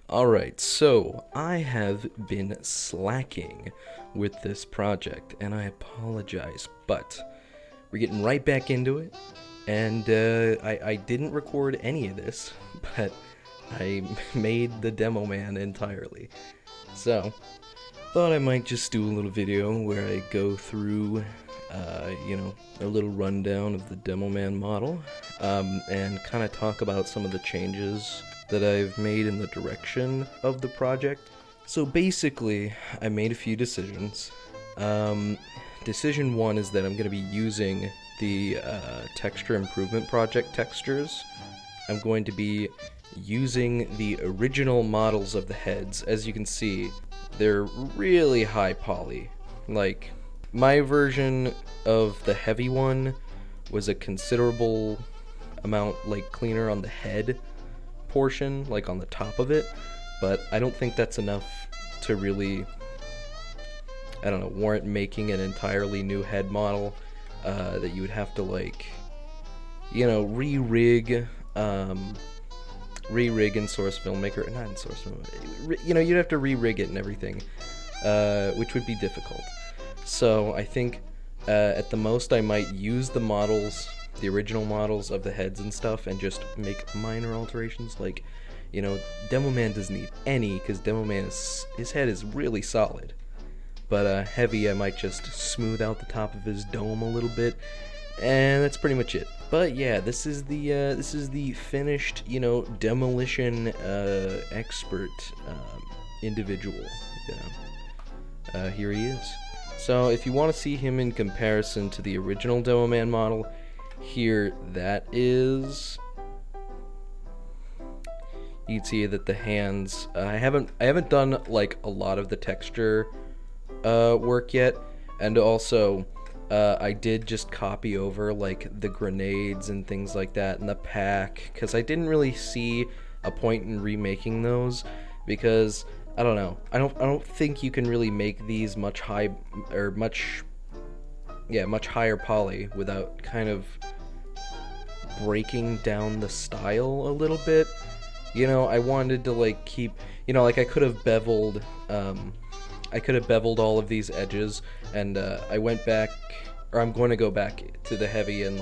Alright, so I have been slacking with this project, and I apologize, but we're getting right back into it, and I didn't record any of this, but I made the Demoman entirely. So, thought I might just do a little video where I go through, a little rundown of the Demoman model, and kind of talk about some of the changes that I've made in the direction of the project. So basically, I made a few decisions. Decision one is that I'm going to be using the texture improvement project textures. I'm going to be using the original models of the heads. As you can see, they're really high poly. Like, my version of the heavy one was a considerable amount cleaner on the head portion, like on the top of it, but I don't think that's enough to really, warrant making an entirely new head model that you would have to re-rig in Source Filmmaker, not in Source Filmmaker, you'd have to re-rig it and everything, which would be difficult. So I think at the most I might use the models, the original models of the heads and stuff, and just make minor alterations. Demoman doesn't need any, because Demoman his head is really solid. But Heavy, I might just smooth out the top of his dome a little bit, and that's pretty much it. But yeah, this is the finished, Demolition Expert individual. Here he is. So if you want to see him in comparison to the original Demoman model, here that is. You can see that the hands. I haven't done a lot of the texture work yet, and also I did just copy over the grenades and things like that in the pack, because I didn't really see a point in remaking those, because I don't know. I don't think you can really make these much higher poly without kind of breaking down the style a little bit. I wanted to keep, I could have beveled all of these edges, and I went back, or I'm going to go back to the Heavy and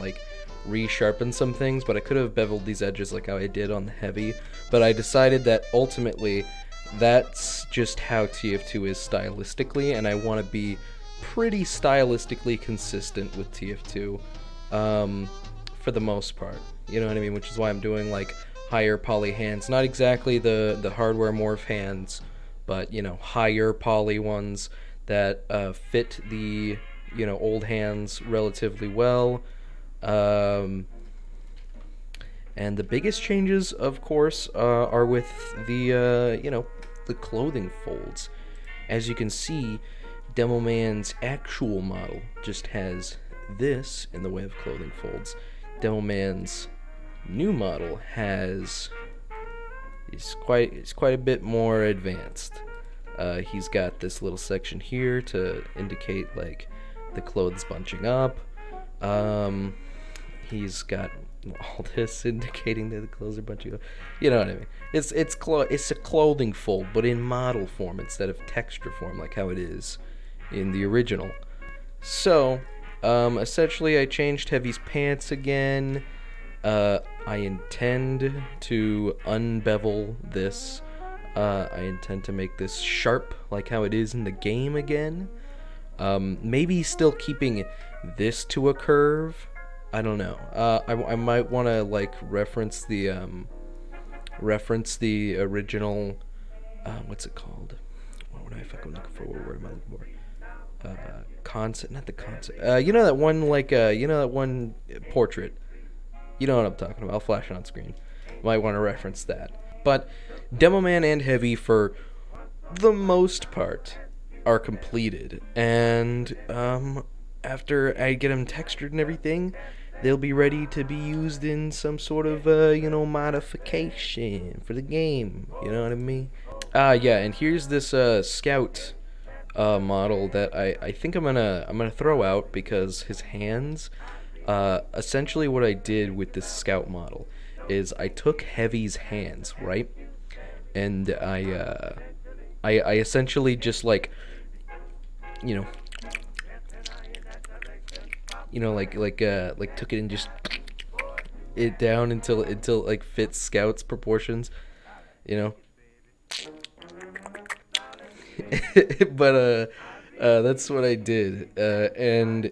resharpen some things, but I could have beveled these edges like how I did on the Heavy, but I decided that ultimately that's just how TF2 is stylistically, and I want to be pretty stylistically consistent with TF2 for the most part, you know what I mean, which is why I'm doing higher poly hands, not exactly the hardware morph hands, but higher poly ones that fit the old hands relatively well. And the biggest changes, of course, are with the clothing folds. As you can see, Demoman's actual model just has this in the way of clothing folds. Demoman's new model is quite a bit more advanced. He's got this little section here to indicate the clothes bunching up. He's got all this indicating that the clothes are bunching up. You know what I mean? It's a clothing fold, but in model form instead of texture form, like how it is in the original. So, essentially, I changed Heavy's pants again. I intend to unbevel this. I intend to make this sharp, like how it is in the game again. Maybe still keeping this to a curve. I don't know. I might want to reference the original. What's it called? What would I fucking looking for? What word am I looking for? Concept, not the concept. That one that one portrait. You know what I'm talking about. I'll flash it on screen. Might want to reference that. But Demoman and Heavy, for the most part, are completed. And after I get them textured and everything, they'll be ready to be used in some sort of modification for the game. You know what I mean? Yeah. And here's this Scout model that I think I'm gonna throw out, because his hands. Essentially what I did with this Scout model is I took Heavy's hands, right? and I essentially just like, you know, like took it and just it down until it like fits Scout's proportions, you know. But that's what I did, and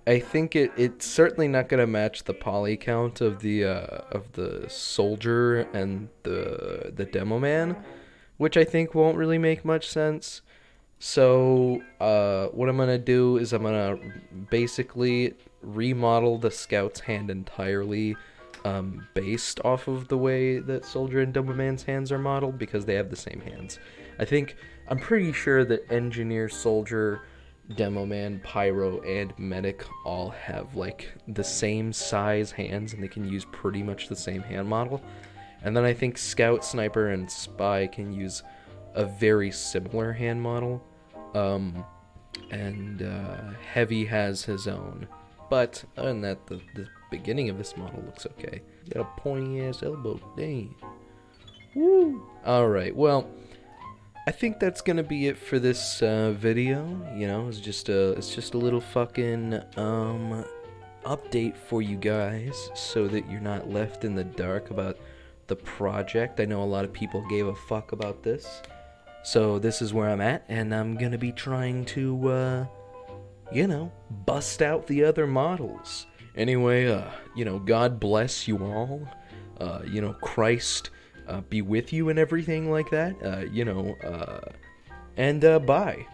I think it's certainly not gonna match the poly count of the soldier and the Demoman, which I think won't really make much sense. So what I'm gonna do is I'm gonna basically remodel the Scout's hand entirely, based off of the way that Soldier and Demoman's hands are modeled, because they have the same hands. I'm pretty sure that Engineer, Soldier, Demoman, Pyro, and Medic all have like the same size hands, and they can use pretty much the same hand model. And then I think Scout, Sniper, and Spy can use a very similar hand model. And Heavy has his own. But other than that, the beginning of this model looks okay. He's got a pointy ass elbow. Dang. Woo! Alright, well, I think that's gonna be it for this video. You know, it's just a little fucking update for you guys, so that you're not left in the dark about the project. I know a lot of people gave a fuck about this, so this is where I'm at, and I'm gonna be trying to you know, bust out the other models. Anyway, you know, God bless you all. You know, Christ be with you and everything like that. You know, and bye.